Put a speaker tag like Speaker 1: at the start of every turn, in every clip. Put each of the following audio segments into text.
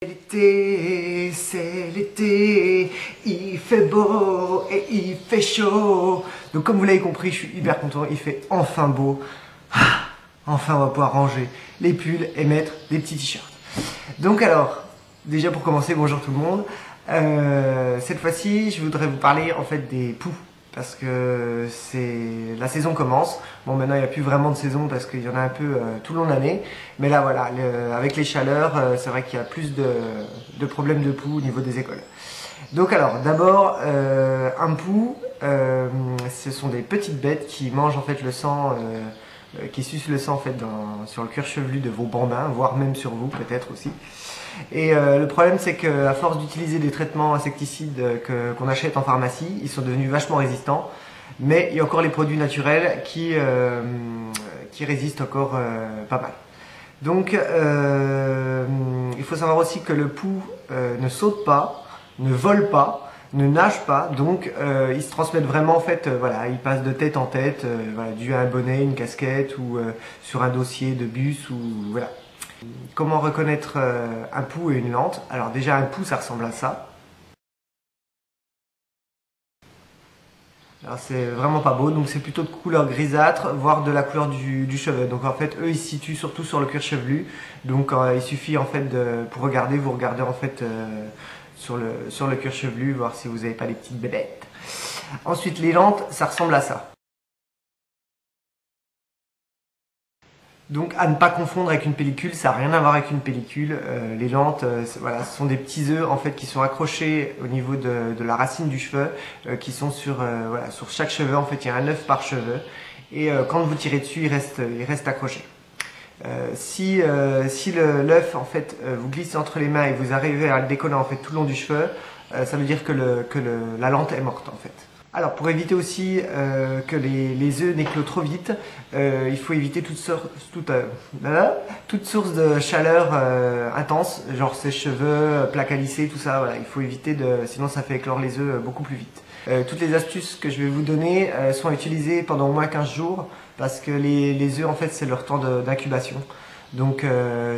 Speaker 1: L'été, c'est l'été, il fait beau et il fait chaud. Donc comme vous l'avez compris, je suis hyper content, il fait enfin beau. Enfin on va pouvoir ranger les pulls et mettre des petits t-shirts. Donc alors, déjà pour commencer, bonjour tout le monde. Cette fois-ci, je voudrais vous parler en fait des poux. Parce que la saison commence. Bon, maintenant il n'y a plus vraiment de saison parce qu'il y en a un peu tout le long de l'année. Mais là voilà, avec les chaleurs, c'est vrai qu'il y a plus de problèmes de poux au niveau des écoles. Donc alors, d'abord, un poux, ce sont des petites bêtes qui mangent en fait le sang, qui sucent le sang en fait sur le cuir chevelu de vos bambins, voire même sur vous peut-être aussi. Et le problème c'est qu'à force d'utiliser des traitements insecticides qu'on achète en pharmacie, ils sont devenus vachement résistants. Mais il y a encore les produits naturels qui résistent encore pas mal. Donc il faut savoir aussi que le poux ne saute pas, ne vole pas, ne nage pas, donc ils se transmettent vraiment en fait, voilà, ils passent de tête en tête, voilà, dû à un bonnet, une casquette ou sur un dossier de bus ou voilà. Comment reconnaître un poux et une lente? Alors déjà un poux ça ressemble à ça. Alors c'est vraiment pas beau, donc c'est plutôt de couleur grisâtre, voire de la couleur du cheveu. Donc en fait eux ils se situent surtout sur le cuir chevelu. Donc il suffit en fait pour regarder, vous regardez en fait sur le cuir chevelu, voir si vous n'avez pas les petites bébêtes. Ensuite les lentes, ça ressemble à ça. Donc à ne pas confondre avec une pellicule, ça n'a rien à voir avec une pellicule. Les lentes, voilà, ce sont des petits œufs en fait qui sont accrochés au niveau de la racine du cheveu, qui sont voilà, sur chaque cheveu. En fait, il y a un œuf par cheveu, et quand vous tirez dessus, il reste accroché. Si l'œuf en fait vous glisse entre les mains et vous arrivez à le décoller en fait tout le long du cheveu, ça veut dire que la lente est morte en fait. Alors pour éviter aussi que les œufs n'éclosent trop vite, il faut éviter toute source de chaleur intense, genre sèche-cheveux, plaques à lisser, tout ça. Voilà, il faut éviter sinon ça fait éclore les œufs beaucoup plus vite. Toutes les astuces que je vais vous donner sont utilisées pendant au moins 15 jours parce que les œufs en fait c'est leur temps d'incubation. Donc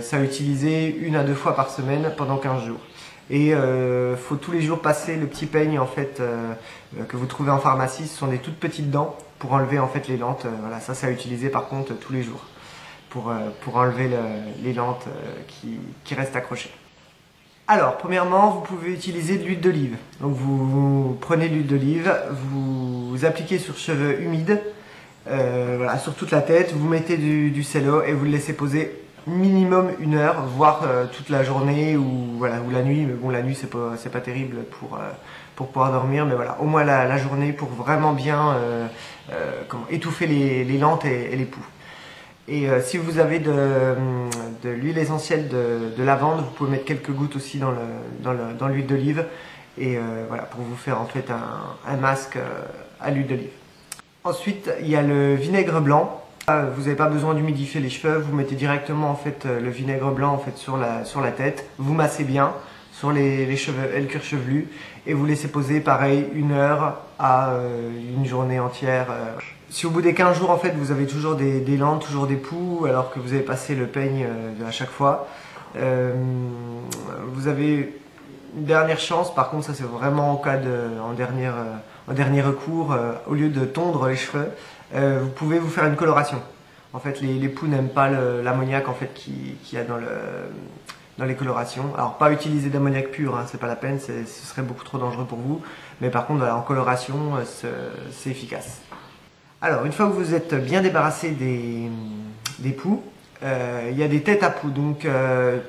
Speaker 1: ça à utiliser 1 à 2 fois par semaine pendant 15 jours. Et faut tous les jours passer le petit peigne en fait que vous trouvez en pharmacie. Ce sont des toutes petites dents pour enlever en fait les lentes. Voilà, ça à utiliser par contre tous les jours pour enlever les lentes qui restent accrochées. Alors premièrement, vous pouvez utiliser de l'huile d'olive. Donc vous prenez de l'huile d'olive, vous appliquez sur cheveux humides, voilà, sur toute la tête. Vous mettez du sello et vous le laissez poser minimum 1 heure, voire toute la journée ou la nuit. Mais bon, la nuit c'est pas terrible pour pouvoir dormir, mais voilà, au moins la journée pour vraiment bien étouffer les lentes et les poux. Et si vous avez de l'huile essentielle de lavande, vous pouvez mettre quelques gouttes aussi dans l'huile d'olive, et voilà, pour vous faire en fait un masque à l'huile d'olive. Ensuite, il y a le vinaigre blanc. Vous n'avez pas besoin d'humidifier les cheveux, vous mettez directement en fait le vinaigre blanc en fait sur la tête, vous massez bien sur les cheveux et le cuir chevelu et vous laissez poser pareil 1 heure à une journée entière. Si au bout des 15 jours en fait vous avez toujours des lentes, toujours des poux alors que vous avez passé le peigne à chaque fois, vous avez une dernière chance. Par contre ça c'est vraiment en dernier recours, au lieu de tondre les cheveux, vous pouvez vous faire une coloration. En fait les poux n'aiment pas l'ammoniac en fait qu'il y a dans les colorations. Alors pas utiliser d'ammoniac pur, hein, c'est pas la peine, ce serait beaucoup trop dangereux pour vous. Mais par contre voilà, en coloration c'est efficace. Alors une fois que vous êtes bien débarrassé des poux, il y a des têtes à poux. Donc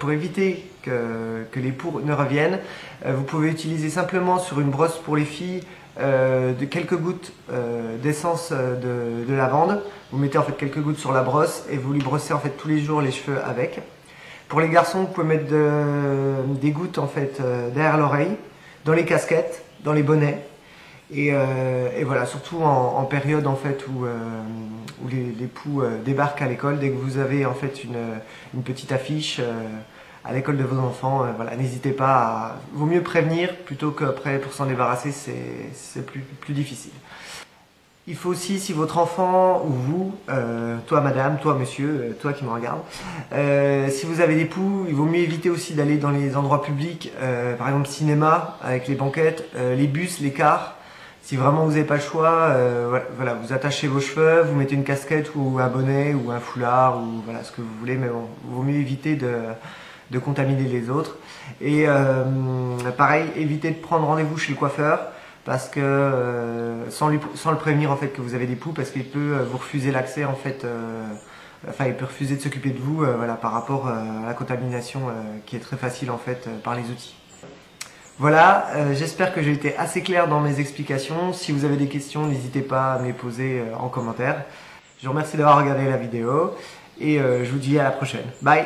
Speaker 1: pour éviter que les poux ne reviennent, vous pouvez utiliser simplement sur une brosse pour les filles quelques gouttes d'essence de lavande. Vous mettez en fait quelques gouttes sur la brosse et vous lui brossez en fait tous les jours les cheveux avec. Pour les garçons, vous pouvez mettre des gouttes en fait derrière l'oreille, dans les casquettes, dans les bonnets. Et voilà, surtout en période en fait où les poux débarquent à l'école. Dès que vous avez en fait une petite affiche à l'école de vos enfants, voilà, n'hésitez pas vaut mieux prévenir plutôt qu'après pour s'en débarrasser, c'est plus difficile. Il faut aussi, si votre enfant ou vous, toi madame, toi monsieur, toi qui me regarde, si vous avez des poux, il vaut mieux éviter aussi d'aller dans les endroits publics, par exemple cinéma avec les banquettes, les bus, les cars. Si vraiment vous n'avez pas le choix, voilà, vous attachez vos cheveux, vous mettez une casquette ou un bonnet ou un foulard ou voilà ce que vous voulez, mais bon, il vaut mieux éviter de contaminer les autres. Et pareil, évitez de prendre rendez-vous chez le coiffeur. Parce que sans le prévenir en fait que vous avez des poux, parce qu'il peut vous refuser l'accès en fait, enfin il peut refuser de s'occuper de vous, voilà, par rapport à la contamination qui est très facile en fait par les outils. Voilà, j'espère que j'ai été assez clair dans mes explications. Si vous avez des questions, n'hésitez pas à me les poser en commentaire. Je vous remercie d'avoir regardé la vidéo et je vous dis à la prochaine. Bye.